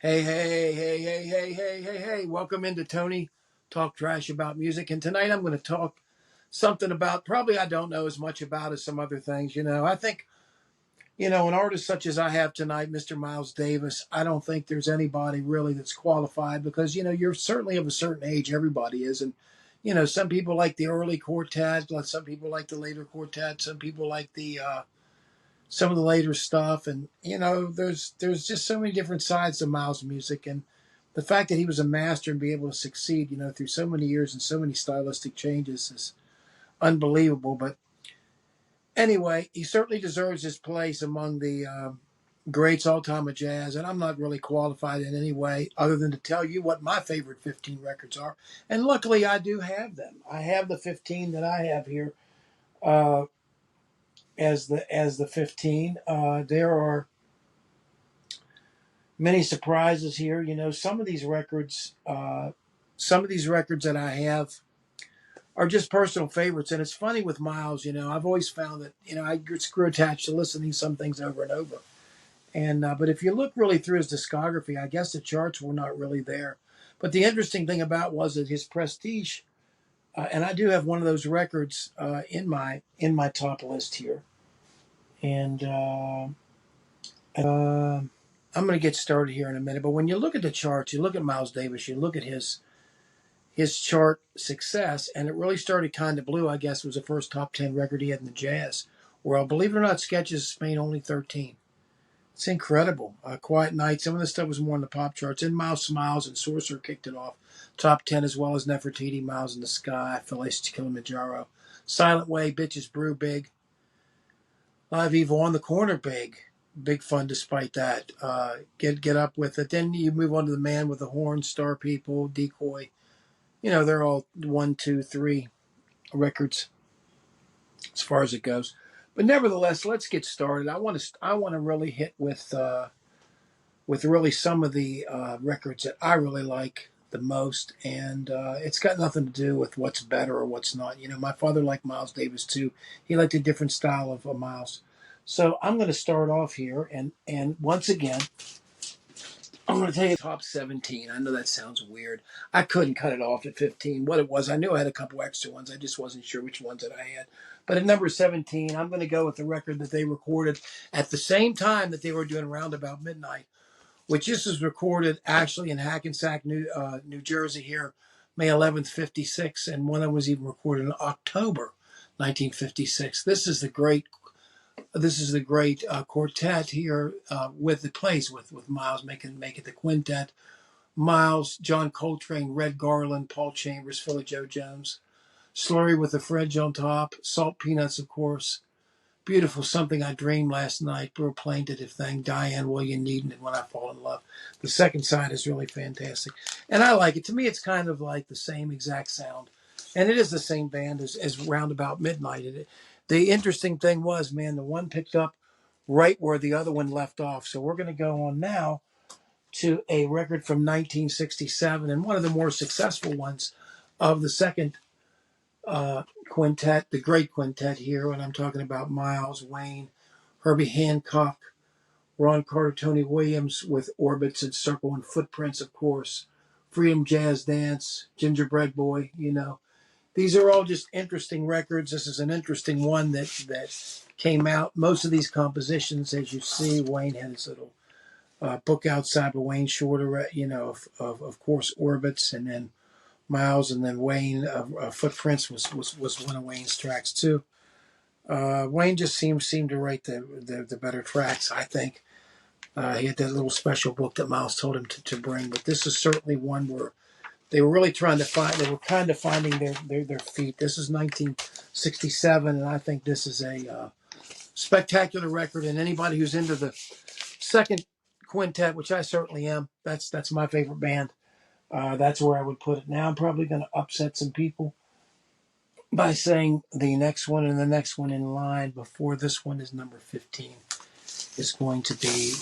Hey. Welcome into Tony Talk Trash About Music. And tonight I'm going to talk something about probably I don't know as much about as some other things. I think, an artist such as I have tonight, Mr. Miles Davis, I don't think there's anybody really that's qualified because, you're certainly of a certain age. Everybody is. And, some people like the early quartet, but some people like the later quartet, some people like some of the later stuff, and there's just so many different sides to Miles' music, and the fact that he was a master and be able to succeed, through so many years and so many stylistic changes is unbelievable. But anyway, he certainly deserves his place among the greats all time of jazz, and I'm not really qualified in any way other than to tell you what my favorite 15 records are, and luckily I do have them. I have the 15 that I have here. As the 15, there are many surprises here. Some of these records that I have are just personal favorites. And it's funny with Miles, I've always found that, I get screw attached to listening to some things over and over. And, but if you look really through his discography, I guess the charts were not really there. But the interesting thing about was that his prestige, and I do have one of those records in my top list here. And, I'm going to get started here in a minute, but when you look at the charts, you look at Miles Davis, you look at his chart success, and it really started kind of blue. I guess was the first top 10 record he had in the jazz world. Believe it or not, Sketches Spain only 13. It's incredible. Quiet Night, some of the stuff was more on the pop charts. And Miles Smiles and Sorcerer kicked it off. Top 10 as well as Nefertiti, Miles in the Sky, Felice Kilimanjaro. Silent Way, Bitches Brew, big. Live Evil on the Corner, big. Big fun despite that. Get up with it. Then you move on to The Man with the Horn, Star People, Decoy. They're all 1, 2, 3 records as far as it goes. But nevertheless, let's get started. I want to really hit with really some of the records that I really like the most, and it's got nothing to do with what's better or what's not. My father liked Miles Davis too. He liked a different style of Miles. So I'm going to start off here, and once again, I'm going to tell you top 17. I know that sounds weird. I couldn't cut it off at 15. What it was, I knew I had a couple extra ones. I just wasn't sure which ones that I had. But at number 17, I'm going to go with the record that they recorded at the same time that they were doing Roundabout Midnight, which this is recorded actually in Hackensack, New Jersey here, May 11th, 56. And one of them was even recorded in October 1956. This is the great quartet here with the plays with Miles making it the quintet. Miles, John Coltrane, Red Garland, Paul Chambers, Philly Joe Jones, Slurry with the Fridge on top, Salt Peanuts, of course. Beautiful Something I Dreamed Last Night, Real Plaintive Thing, Diane, Will You Need It, When I Fall in Love. The second side is really fantastic. And I like it. To me, it's kind of like the same exact sound. And it is the same band as Roundabout Midnight. The interesting thing was, man, the one picked up right where the other one left off. So we're going to go on now to a record from 1967 and one of the more successful ones of the second quintet, the great quintet here. And I'm talking about Miles, Wayne, Herbie Hancock, Ron Carter, Tony Williams with Orbits and Circle and Footprints, of course, Freedom Jazz Dance, Gingerbread Boy, These are all just interesting records. This is an interesting one that came out. Most of these compositions, as you see, Wayne had his little book outside, but Wayne Shorter, of course, Orbits, and then Miles, and then Wayne, Footprints was one of Wayne's tracks too. Wayne just seemed to write the better tracks, I think. He had that little special book that Miles told him to bring, but this is certainly one where they were really trying to they were kind of finding their feet. This is 1967, and I think this is a spectacular record, and anybody who's into the second quintet, which I certainly am, that's my favorite band. That's where I would put it. Now I'm probably going to upset some people by saying the next one and the next one in line before this one is number 15 is going to be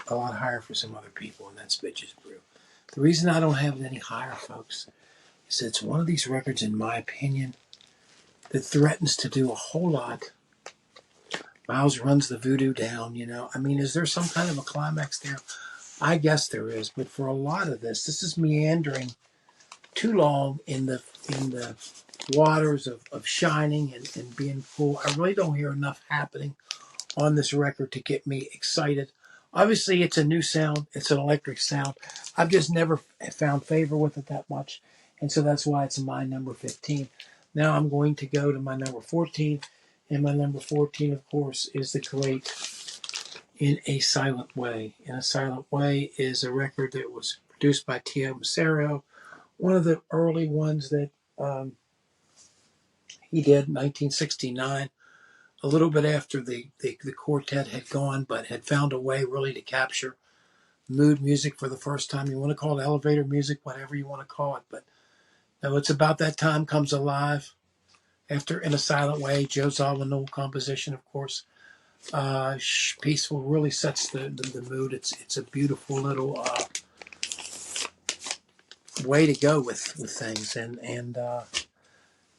a lot higher for some other people, and that's Bitches Brew. The reason I don't have it any higher, folks, is that it's one of these records, in my opinion, that threatens to do a whole lot. Miles runs the voodoo down, I mean, is there some kind of a climax there? I guess there is, but for a lot of this is meandering too long in the waters of shining and being cool. I really don't hear enough happening on this record to get me excited. Obviously, it's a new sound. It's an electric sound. I've just never found favor with it that much. And so that's why it's my number 15. Now I'm going to go to my number 14. And my number 14, of course, is the great In a Silent Way. In a Silent Way is a record that was produced by Tio Macero, one of the early ones that he did in 1969, a little bit after the quartet had gone, but had found a way really to capture mood music for the first time. You want to call it elevator music, whatever you want to call it. But no, it's about that time comes alive. After In a Silent Way, Joe Zawinul composition, of course. Peaceful really sets the mood. It's a beautiful little way to go with things, and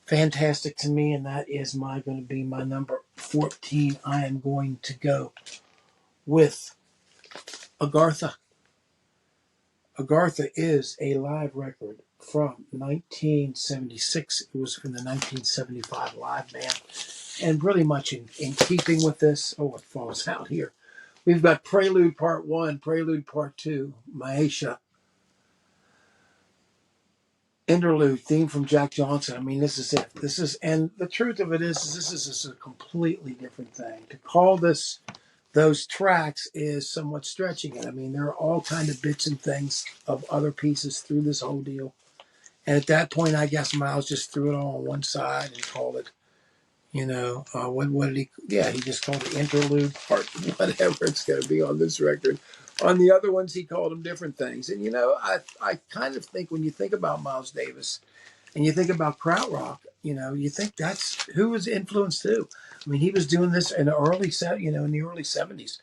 fantastic to me. And that is going to be my number 14. I am going to go with Agartha. Agartha is a live record from 1976. It was from the 1975 live band. And really much in keeping with this. Oh, it falls out here. We've got Prelude Part 1, Prelude Part 2, Maisha, Interlude, theme from Jack Johnson. I mean, this is it. And the truth of it is this is just a completely different thing. To call this those tracks is somewhat stretching it. I mean, there are all kind of bits and things of other pieces through this whole deal. And at that point, I guess Miles just threw it all on one side and called it, what did he? Yeah, he just called it interlude part, whatever it's going to be on this record. On the other ones, he called them different things. And I kind of think when you think about Miles Davis and you think about krautrock, you think that's who was influenced too. I mean, he was doing this in the early in the early 70s.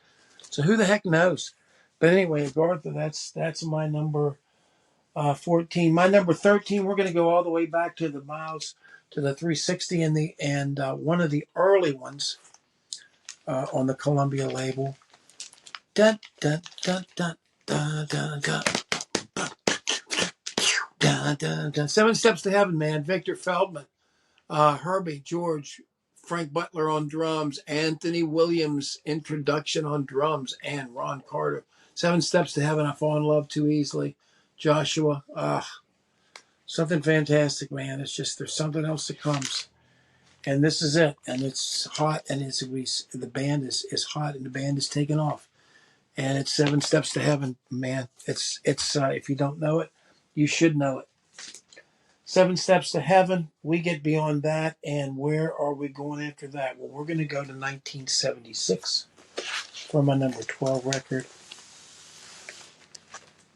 So who the heck knows? But anyway, Agartha, that's my number 14. My number 13, we're going to go all the way back to the Miles, to the 360 and one of the early ones on the Columbia label. Dun, dun, dun, dun, dun, dun, dun, dun, dun, dun. Seven Steps to Heaven, man. Victor Feldman, Herbie, George, Frank Butler on drums, Anthony Williams introduction on drums, and Ron Carter. Seven Steps to Heaven, I Fall in Love Too Easily. Joshua, something fantastic, man. It's just there's something else that comes. And this is it. And it's hot, and the band is hot, and the band is taking off. And it's Seven Steps to Heaven, man. It's if you don't know it, you should know it. Seven Steps to Heaven. We get beyond that, and where are we going after that? Well, we're going to go to 1976 for my number 12 record,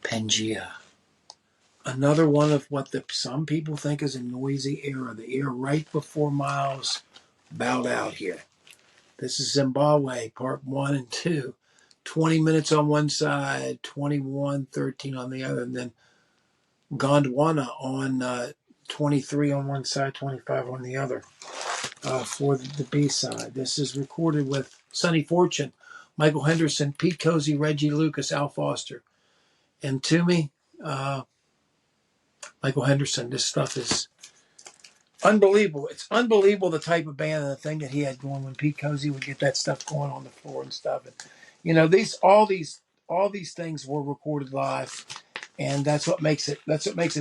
Pangea. Another one of what some people think is a noisy era, the era right before Miles bowed out here. This is Zimbabwe, part 1 and 2. 20 minutes on one side, 21:13 on the other, and then Gondwana on 23 on one side, 25 on the other for the B side. This is recorded with Sonny Fortune, Michael Henderson, Pete Cozy, Reggie Lucas, Al Foster, and Toomey, Michael Henderson. This stuff is unbelievable. It's unbelievable the type of band and the thing that he had going when Pete Cozy would get that stuff going on the floor and stuff. And all these things were recorded live, and that's what makes it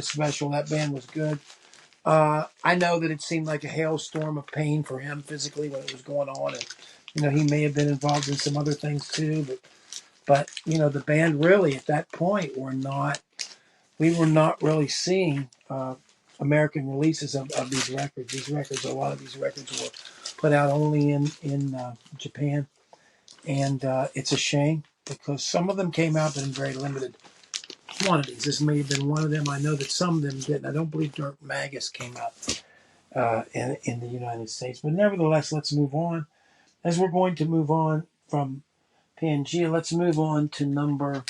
special. That band was good. I know that it seemed like a hailstorm of pain for him physically when it was going on, and he may have been involved in some other things too. But the band really at that point we were not really seeing American releases of these records. A lot of these records were put out only in Japan, and it's a shame because some of them came out but in very limited quantities. This may have been one of them. I know that some of them didn't. I don't believe Dirk Magus came out in the United States. But nevertheless, let's move on. As we're going to move on from Pangea, let's move on to number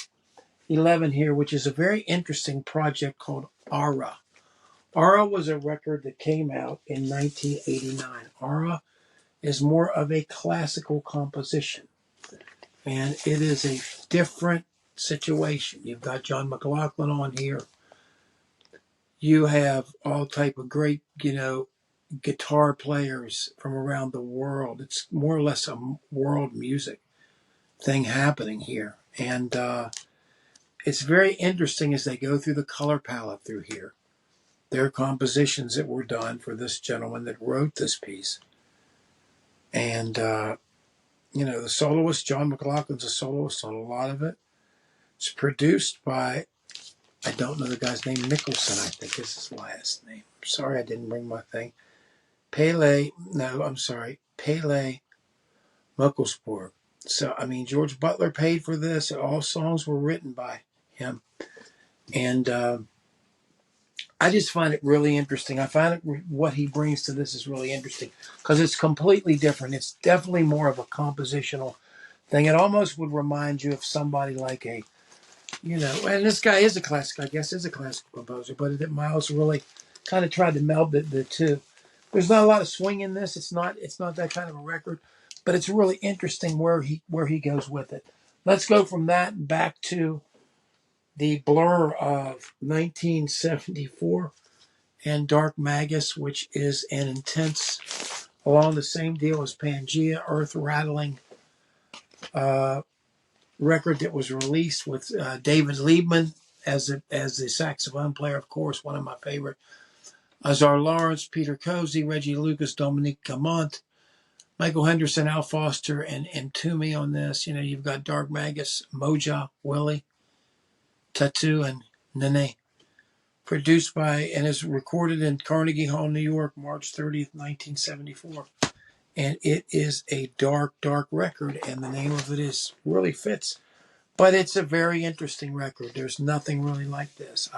11 here, which is a very interesting project called Ara. Ara was a record that came out in 1989. Ara is more of a classical composition, and it is a different situation. You've got John McLaughlin on here. You have all type of great, guitar players from around the world. It's more or less a world music thing happening here. And it's very interesting as they go through the color palette through here. There are compositions that were done for this gentleman that wrote this piece. And, the soloist, John McLaughlin's a soloist on a lot of it. It's produced by, I don't know the guy's name, Nicholson, I think is his last name. Sorry, I didn't bring my thing. Pele Mucklespoor. So, George Butler paid for this. All songs were written by him. And I just find it really interesting. I find what he brings to this is really interesting because it's completely different. It's definitely more of a compositional thing. It almost would remind you of somebody like and this guy is a classical composer, but Miles really kind of tried to meld the two. There's not a lot of swing in this. It's not that kind of a record, but it's really interesting where he goes with it. Let's go from that back to the Blur of 1974 and Dark Magus, which is an intense, along the same deal as Pangea, earth-rattling record that was released with David Liebman as the saxophone player, of course, one of my favorite. Azar Lawrence, Peter Cozy, Reggie Lucas, Dominique Gamont, Michael Henderson, Al Foster, and Toomey on this. You've got Dark Magus, Moja, Willie, Tattoo, and Nene. Produced by and is recorded in Carnegie Hall, New York, March 30th, 1974. And it is a dark, dark record, and the name of it really fits. But it's a very interesting record. There's nothing really like this.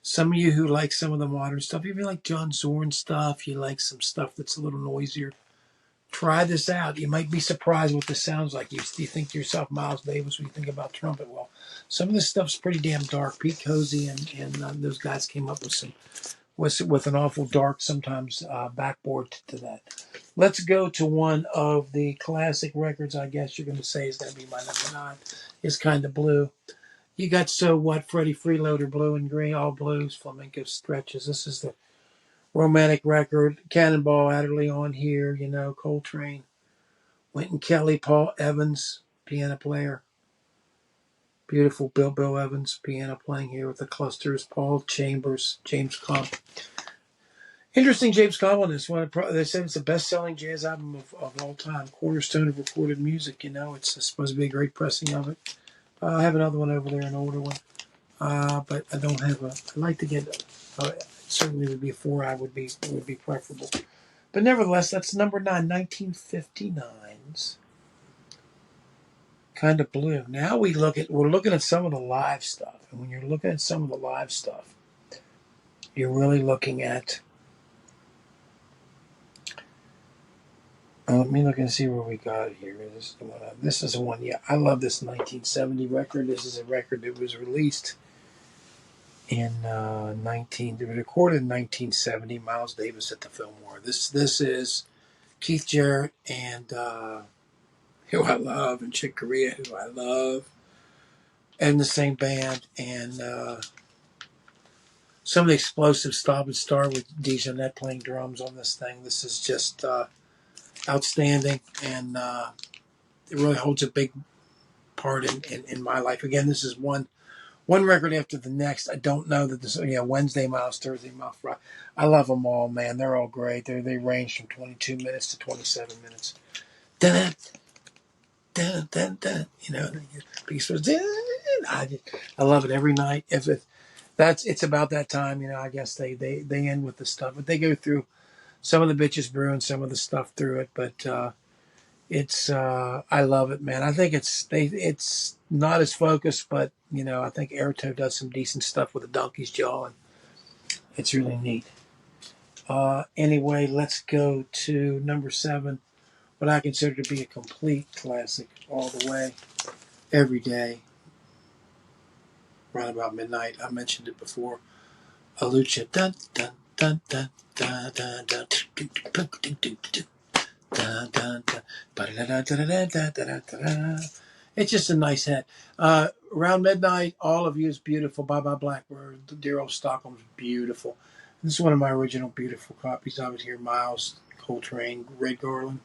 Some of you who like some of the modern stuff, if you like John Zorn stuff, you like some stuff that's a little noisier, try this out. You might be surprised what this sounds like. You think to yourself, Miles Davis, when you think about trumpet. Well, some of this stuff's pretty damn dark. Pete Cozy and those guys came up with an awful dark, sometimes backboard to that. Let's go to one of the classic records. I guess you're going to say is going to be my number 9. It's Kind of Blue. You got So What, Freddie Freeloader, Blue and Green, all blues, flamenco stretches. This is the romantic record. Cannonball Adderley on here, Coltrane, Wynton Kelly, Paul Evans, piano player. Beautiful Bill Evans, piano playing here with the clusters. Paul Chambers, James Comp. Interesting James Comp on this one. They said it's the best-selling jazz album of all time. Cornerstone of recorded music, It's supposed to be a great pressing of it. I have another one over there, an older one. But I don't have I'd like to get certainly would be a 4-eye would be preferable. But nevertheless, that's number 9, 1959's Kind of Blue. Now we're looking at some of the live stuff. And when you're looking at some of the live stuff, you're really looking at let me look and see where we got it here. This is the one. Yeah, I love this 1970 record. This is a record that was released in it was recorded in 1970. Miles Davis at the Fillmore. This is Keith Jarrett and who I love, and Chick Corea, who I love, and the same band, and some of the explosive stop and start with Dijonette playing drums on this thing. This is just outstanding, and it really holds a big part in my life. Again, this is one record after the next. I don't know that this, Wednesday Miles, Thursday Miles, Friday. I love them all, man. They're all great. They range from 22 minutes to 27 minutes. Dun, dun, dun, dun, I love it every night. It's about that time, I guess they end with the stuff, but they go through some of the bitches brew and some of the stuff through it, but it's I love it, man. I think it's not as focused, but I think Airto does some decent stuff with the Donkey's Jaw, and it's really neat. Anyway, let's go to number 7, what I consider to be a complete classic all the way, every day, right about midnight. I mentioned it before. Alucha, dun dun dun dun dun dun dun. It's just a nice hit. Around Midnight, All of You is Beautiful. Bye Bye Blackbird. The Dear Old Stockholm's beautiful. This is one of my original beautiful copies of it here. Miles, Coltrane, Red Garland,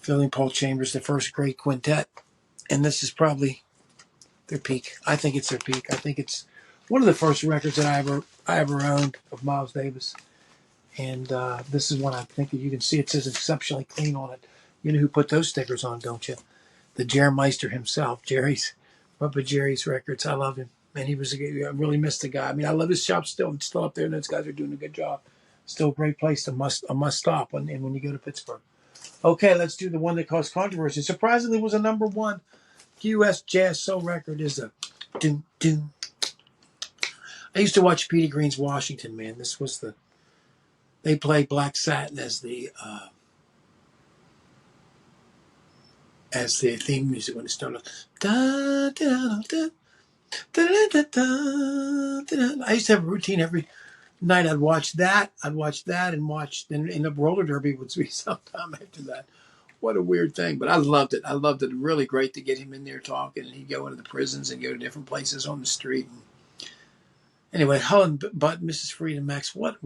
filling Paul Chambers, the first great quintet. And this is probably their peak. I think it's their peak. I think it's one of the first records that I ever owned of Miles Davis. And this is one I think that you can see it says exceptionally clean on it. You know who put those stickers on, don't you? The Jermeister himself, Muppet Jerry's Records. I love him. Man, I really missed the guy. I mean, I love his shop still. It's still up there, and those guys are doing a good job. Still a great place a must stop when you go to Pittsburgh. Okay, let's do the one that caused controversy. Surprisingly, was a number one U.S. jazz soul record. Is a doom doom. I used to watch Petey Green's Washington. Man, this was they played Black Satin as the theme music when it started. Da, da, da, da, da, da, da, da. I used to have a routine every night. I'd watch that and the roller derby would be sometime after that. What a weird thing, but I loved it. I loved it. Really great to get him in there talking, and he'd go into the prisons and go to different places on the street. Anyway, Helen Butt, Mrs. Freedom Max. What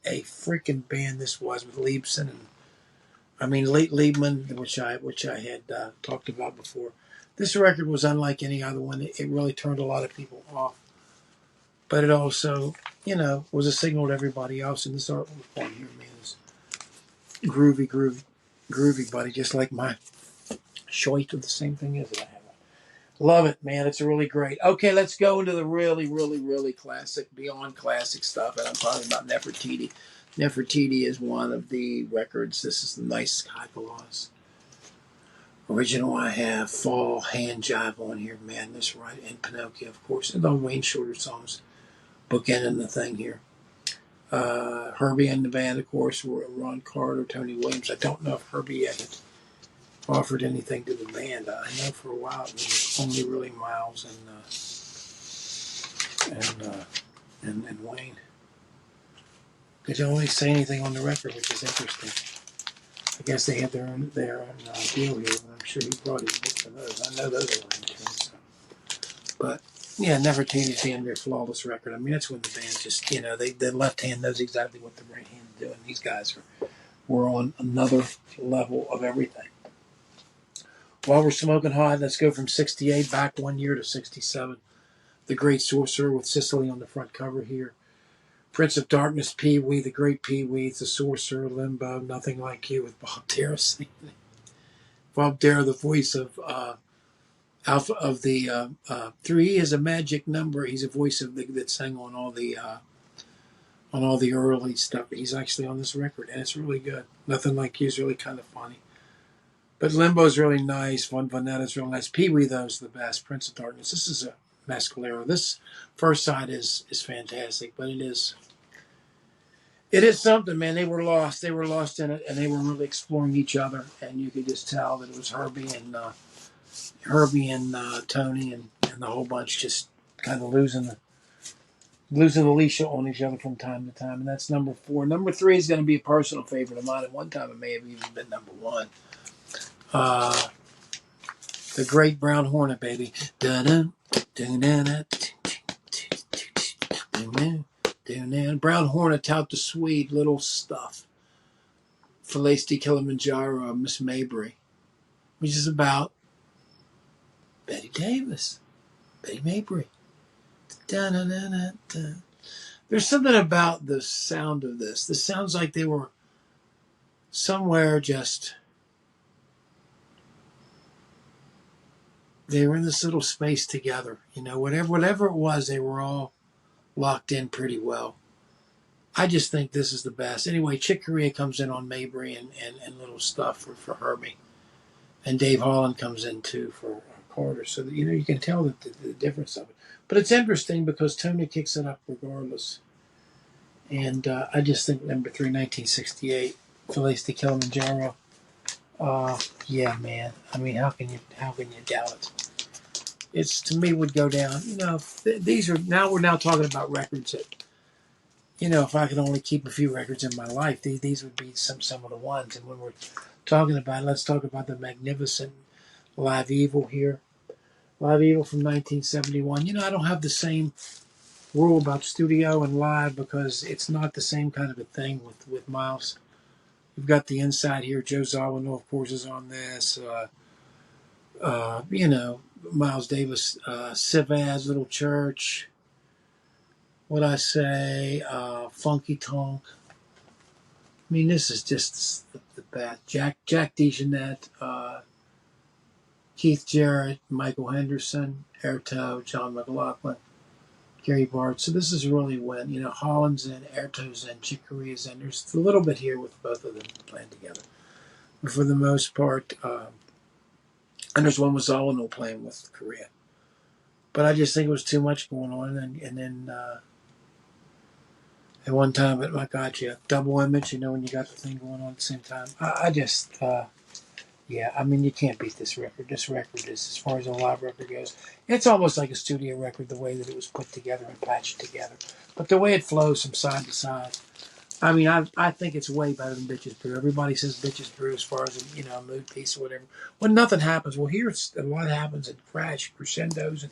a freaking band this was with Liebson and Liebman, which I had talked about before. This record was unlike any other one. It really turned a lot of people off, but it also, was a signal to everybody else. And this artwork on here, man, is groovy, buddy. Just like my Shoit of the same thing as it. I have. Love it, man. It's really great. Okay, let's go into the really, really, really classic, beyond classic stuff. And I'm talking about Nefertiti. Nefertiti is one of the records. This is the nice Sky Gloss. Original I have Fall, Hand Jive on here, Madness, right, and Pinocchio, of course. And the Wayne Shorter songs bookending the thing here. Herbie and the band, of course, were Ron Carter, Tony Williams. I don't know if Herbie yet had offered anything to the band. I know for a while it was only really Miles and Wayne. They don't really say anything on the record, which is interesting. I guess they had their own deal here, but I'm sure he brought his books for those. I know those are in tune. So. But yeah, Nefertiti's being their flawless record. I mean, that's when the band just, the left hand knows exactly what the right hand is doing. These guys were on another level of everything. While we're smoking hot, let's go from 68 back 1 year to 67. The Great Sorcerer with Sicily on the front cover here. Prince of Darkness, Pee Wee, the Great Pee Wee, The Sorcerer, Limbo, Nothing Like You with Bob Dare singing. Bob Dare, the voice of Alpha of the 3 is a magic number. He's a voice of that sang on all the early stuff. He's actually on this record, and it's really good. Nothing Like You is really kind of funny. But Limbo's really nice. Vanetta's real nice. Pee Wee, though, is the best. Prince of Darkness. This is a Mescalero. This first side is fantastic, but it is something, man. They were lost in it, and they were really exploring each other, and you could just tell that it was Herbie and Tony and the whole bunch just kind of losing the leash on each other from time to time, and that's number 4. Number 3 is going to be a personal favorite of mine. At one time, it may have even been number 1. The Great Brown Hornet, baby. Brown Hornet tout the Swede, Little Stuff. Felicity Kilimanjaro, Miss Mabry, which is about Betty Davis, Betty Mabry. There's something about the sound of this. This sounds like they were somewhere they were in this little space together. Whatever it was, they were all locked in pretty well. I just think this is the best. Anyway, Chick Corea comes in on Mabry and Little Stuff for Herbie. And Dave Holland comes in too for Carter. So that, you can tell the difference of it. But it's interesting because Tony kicks it up regardless. And I just think number 3, 1968, Felicity Kilimanjaro. Yeah, man. I mean, how can you doubt it? It's, to me, would go down. These are we're now talking about records that, if I could only keep a few records in my life, these would be some of the ones. And when we're talking about it, let's talk about the magnificent Live Evil here. Live Evil from 1971. You know, I don't have the same rule about studio and live because it's not the same kind of a thing with Miles. We've got the inside here. Joe Zawinul, of course, is on this. You know, Miles Davis, Sivaz, Little Church. What I say, Funky Tonk. I mean, this is just the best. Jack DeJohnette, Keith Jarrett, Michael Henderson, Airto, John McLaughlin, Gary Bart. So this is really when, you know, Holland's in, Airto's in, Chick Corea's in. There's a little bit here with both of them playing together. But for the most part, and there's one with Zawinul playing with Korea. But I just think it was too much going on. And then at one time, but my God, yeah, double image, you know, when you got the thing going on at the same time. I just, yeah, I mean, you can't beat this record. This record is, as far as a live record goes, it's almost like a studio record, the way that it was put together and patched together. But the way it flows from side to side, I mean, I think it's way better than Bitches Brew. Everybody says Bitches Brew as far as, you know, a mood piece or whatever. When nothing happens, well, here it's, a lot happens and crescendos and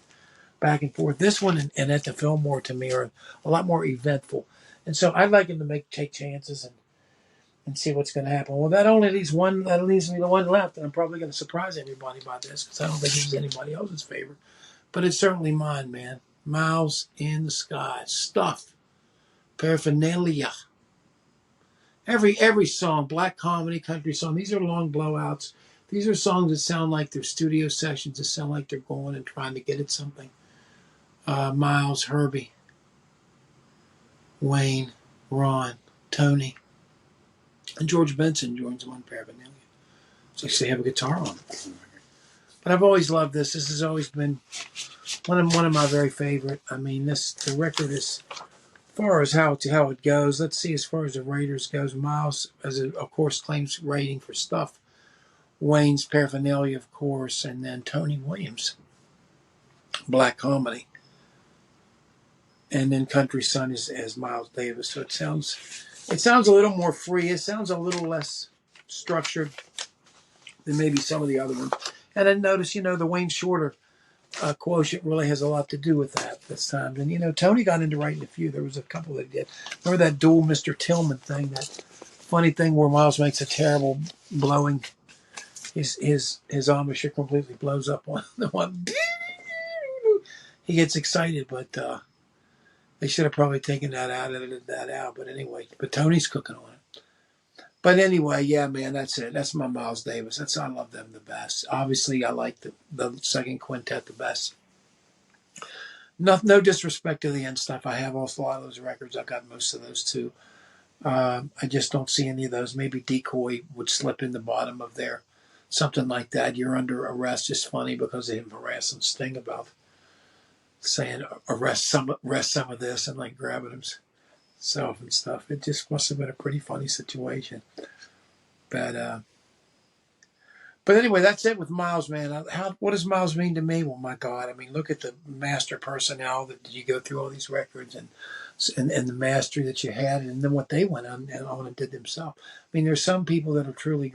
back and forth. This one and At the Fillmore to me are a lot more eventful. And so I'd like him to take chances and see what's going to happen. Well, that only leaves one. That leaves me the one left, and I'm probably going to surprise everybody by this because I don't think this is anybody else's favorite, but it's certainly mine, man. Miles in the Sky, Stuff, Paraphernalia. Every song, black comedy, country song. These are long blowouts. These are songs that sound like they're studio sessions. That sound like they're going and trying to get at something. Miles, Herbie, Wayne, Ron, Tony, and George Benson joins them on Paraphernalia. So they have a guitar on it. But I've always loved this. This has always been one of my very favorite. I mean, the record is, as far as how it goes. Let's see, as far as the Raiders goes, Miles, of course, claims rating for Stuff. Wayne's Paraphernalia, of course, and then Tony Williams, Black Comedy, and then Country Son as Miles Davis. So it sounds a little more free. It sounds a little less structured than maybe some of the other ones. And then notice, you know, the Wayne Shorter quotient really has a lot to do with that this time. And, you know, Tony got into writing a few. There was a couple that did. Remember that dual Mr. Tillman thing, that funny thing where Miles makes a terrible blowing. His embouchure completely blows up on the one. He gets excited, but they should have probably taken that out, edited that out. But anyway, but Tony's cooking on it. But anyway, yeah, man, that's it. That's my Miles Davis. I love them the best. Obviously, I like the second quintet the best. No disrespect to the end stuff. I have also a lot of those records. I've got most of those too. I just don't see any of those. Maybe Decoy would slip in the bottom of there. Something like that. You're under arrest is funny because of him harassing Sting about saying arrest some of this and like grabbing himself and stuff. It just must have been a pretty funny situation. But anyway, that's it with Miles, man. What does Miles mean to me? Well, my God, I mean, look at the master personnel that you go through all these records and the mastery that you had, and then what they went on and did themselves. I mean, there's some people that are truly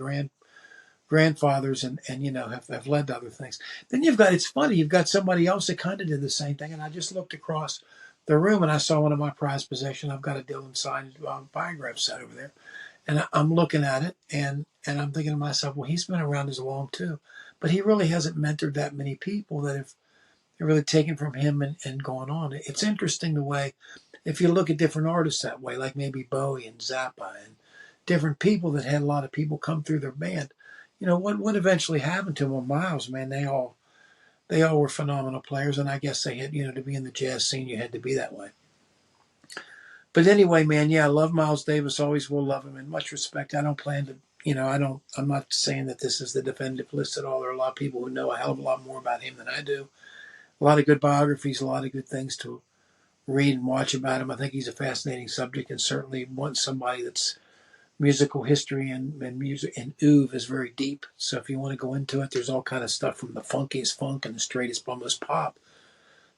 grandfathers and you know have led to other things. Then it's funny, you've got somebody else that kind of did the same thing, and I just looked across the room and I saw one of my prized possessions. I've got a Dylan signed biograph set over there. And I'm looking at it, and I'm thinking to myself, well, he's been around as long too, but he really hasn't mentored that many people that have really taken from him and gone on. It's interesting the way, if you look at different artists that way, like maybe Bowie and Zappa and different people that had a lot of people come through their band. You know, what eventually happened to them? Well, Miles, man, they all were phenomenal players, and I guess they had, you know, to be in the jazz scene, you had to be that way. But anyway, man, yeah, I love Miles Davis. Always will love him, and much respect. I don't plan to, you know, I'm not saying that this is the definitive list at all. There are a lot of people who know a hell of a lot more about him than I do. A lot of good biographies, a lot of good things to read and watch about him. I think he's a fascinating subject, and certainly wants somebody that's musical history and music and oeuvre is very deep. So if you want to go into it, there's all kind of stuff from the funkiest funk and the straightest bummest pop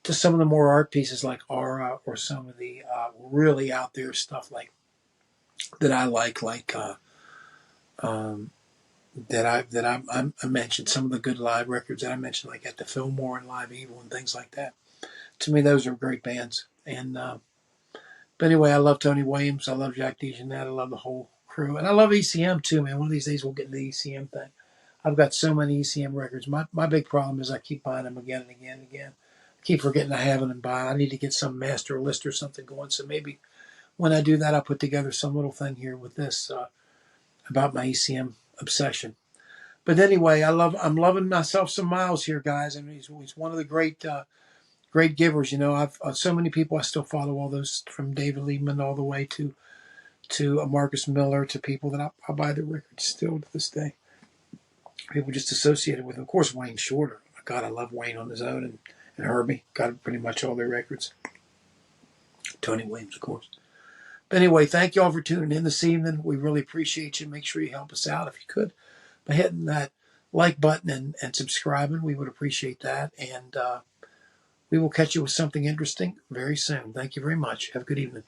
to some of the more art pieces like Aura, or some of the really out there stuff like that I like I mentioned, some of the good live records that I mentioned, like at the Fillmore and Live Evil and things like that. To me, those are great bands. And but anyway, I love Tony Williams. I love Jack DeJohnette. I love the whole crew, and I love ECM too, man. One of these days we'll get into the ECM thing. I've got so many ECM records. My big problem is I keep buying them again and again and again. I keep forgetting I have them and buy. I need to get some master list or something going. So maybe when I do that, I'll put together some little thing here with this about my ECM obsession. But anyway, I'm loving myself some Miles here, guys. I mean, he's one of the great givers. You know, I've so many people I still follow, all those from David Liebman all the way to Marcus Miller, to people that I buy the records still to this day. People just associated with him. Of course, Wayne Shorter. God, I love Wayne on his own, and Herbie. Got pretty much all their records. Tony Williams, of course. But anyway, thank you all for tuning in this evening. We really appreciate you. Make sure you help us out if you could by hitting that like button and subscribing. We would appreciate that. And we will catch you with something interesting very soon. Thank you very much. Have a good evening.